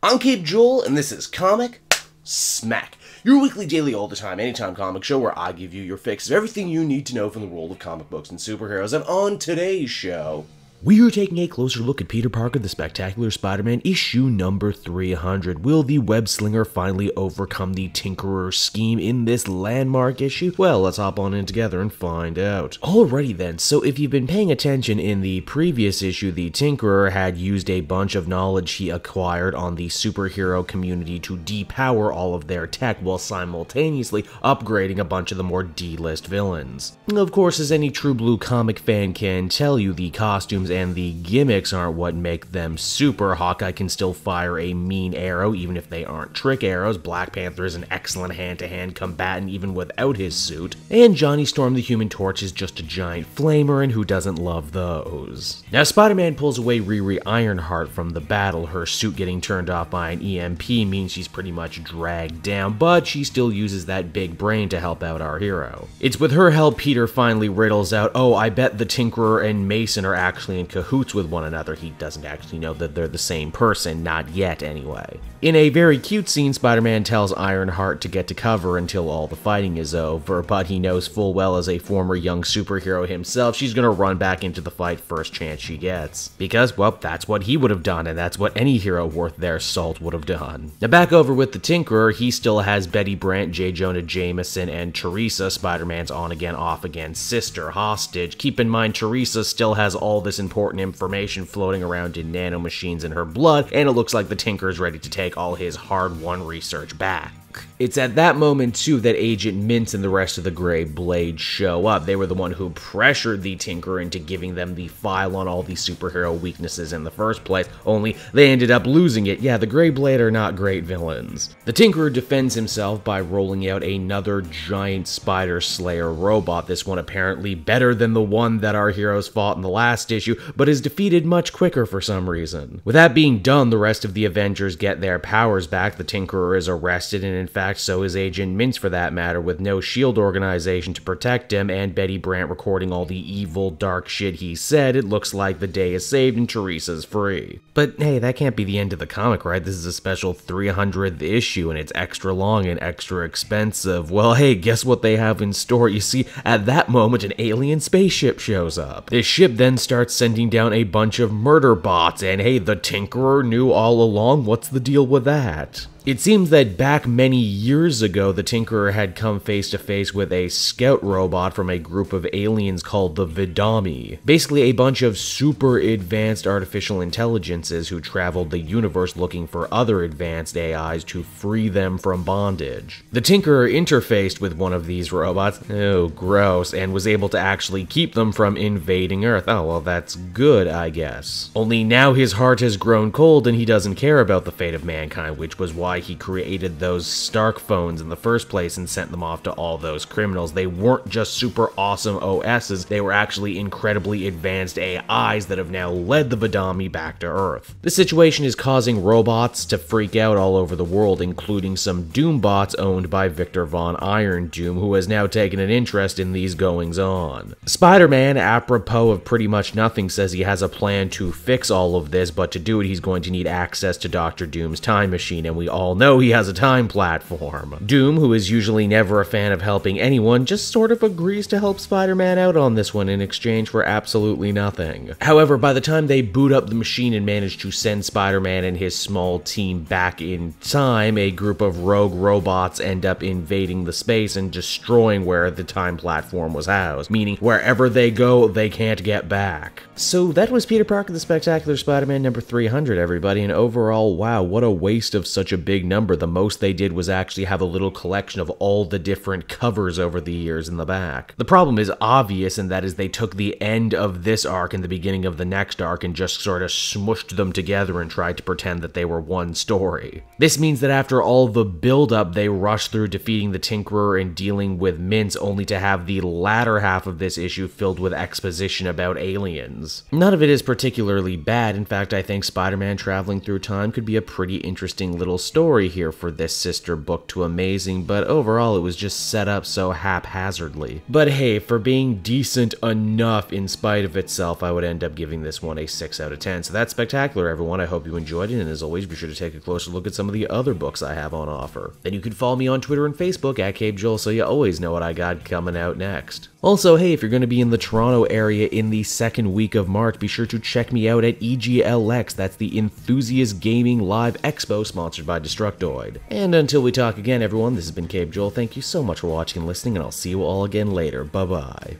I'm Cape Joel, and this is Comic Smack, your weekly, daily, all the time, anytime comic show where I give you your fix of everything you need to know from the world of comic books and superheroes. And on today's show, we are taking a closer look at Peter Parker, the Spectacular Spider-Man, issue number 300. Will the web-slinger finally overcome the Tinkerer scheme in this landmark issue? Well, let's hop on in together and find out. Alrighty then, so if you've been paying attention, in the previous issue, the Tinkerer had used a bunch of knowledge he acquired on the superhero community to depower all of their tech while simultaneously upgrading a bunch of the more D-list villains. Of course, as any true blue comic fan can tell you, the costumes and the gimmicks aren't what make them super. Hawkeye can still fire a mean arrow even if they aren't trick arrows. Black Panther is an excellent hand-to-hand combatant even without his suit. And Johnny Storm the Human Torch is just a giant flamer, and who doesn't love those? Now Spider-Man pulls away Riri Ironheart from the battle. Her suit getting turned off by an EMP means she's pretty much dragged down, but she still uses that big brain to help out our hero. It's with her help Peter finally riddles out, oh, I bet the Tinkerer and Mason are actually in cahoots with one another. He doesn't actually know that they're the same person, not yet anyway. In a very cute scene, Spider-Man tells Ironheart to get to cover until all the fighting is over, but he knows full well as a former young superhero himself, she's gonna run back into the fight first chance she gets. Because, well, that's what he would have done, and that's what any hero worth their salt would have done. Now back over with the Tinkerer, he still has Betty Brant, J. Jonah Jameson, and Teresa, Spider-Man's on-again, off-again sister, hostage. Keep in mind, Teresa still has all this important information floating around in nanomachines in her blood, and it looks like the Tinker's ready to take all his hard-won research back. It's at that moment, too, that Agent Mints and the rest of the Grey Blade show up. They were the one who pressured the Tinkerer into giving them the file on all the superhero weaknesses in the first place, only they ended up losing it. Yeah, the Grey Blade are not great villains. The Tinkerer defends himself by rolling out another giant Spider Slayer robot, this one apparently better than the one that our heroes fought in the last issue, but is defeated much quicker for some reason. With that being done, the rest of the Avengers get their powers back. The Tinkerer is arrested, and in fact, so is Agent Mints for that matter, with no SHIELD organization to protect him, and Betty Brant recording all the evil, dark shit he said. It looks like the day is saved and Teresa's free. But hey, that can't be the end of the comic, right? This is a special 300th issue, and it's extra long and extra expensive. Well, hey, guess what they have in store? You see, at that moment, an alien spaceship shows up. This ship then starts sending down a bunch of murder bots, and hey, the Tinkerer knew all along. What's the deal with that? It seems that back many years ago, the Tinkerer had come face to face with a scout robot from a group of aliens called the Vidami. Basically a bunch of super advanced artificial intelligences who traveled the universe looking for other advanced AIs to free them from bondage. The Tinkerer interfaced with one of these robots, oh gross, and was able to actually keep them from invading Earth. Oh well, that's good, I guess. Only now his heart has grown cold and he doesn't care about the fate of mankind, which was why he created those Stark phones in the first place and sent them off to all those criminals. They weren't just super awesome OSs, they were actually incredibly advanced AIs that have now led the Vidami back to Earth. This situation is causing robots to freak out all over the world, including some Doombots owned by Victor Von Iron Doom, who has now taken an interest in these goings-on. Spider-Man, apropos of pretty much nothing, says he has a plan to fix all of this, but to do it he's going to need access to Dr. Doom's time machine, and we all know he has a time platform. Doom, who is usually never a fan of helping anyone, just sort of agrees to help Spider-Man out on this one in exchange for absolutely nothing. However, by the time they boot up the machine and manage to send Spider-Man and his small team back in time, a group of rogue robots end up invading the space and destroying where the time platform was housed, meaning wherever they go, they can't get back. So that was Peter Parker, the Spectacular Spider-Man number 300, everybody, and overall, wow, what a waste of such a big number. The most they did was actually have a little collection of all the different covers over the years in the back. The problem is obvious, and that is they took the end of this arc and the beginning of the next arc and just sort of smushed them together and tried to pretend that they were one story. This means that after all the build-up, they rushed through defeating the Tinkerer and dealing with Mints, only to have the latter half of this issue filled with exposition about aliens. None of it is particularly bad. In fact, I think Spider-Man traveling through time could be a pretty interesting little story story here for this sister book too amazing, but overall it was just set up so haphazardly. But hey, for being decent enough in spite of itself, I would end up giving this one a 6 out of 10. So that's spectacular, everyone. I hope you enjoyed it, and as always, be sure to take a closer look at some of the other books I have on offer. Then you can follow me on Twitter and Facebook at CapeJoel, so you always know what I got coming out next. Also, hey, if you're going to be in the Toronto area in the second week of March, be sure to check me out at EGLX. That's the Enthusiast Gaming Live Expo sponsored by Destructoid. And until we talk again, everyone, this has been CapeJoel. Thank you so much for watching and listening, and I'll see you all again later. Bye-bye.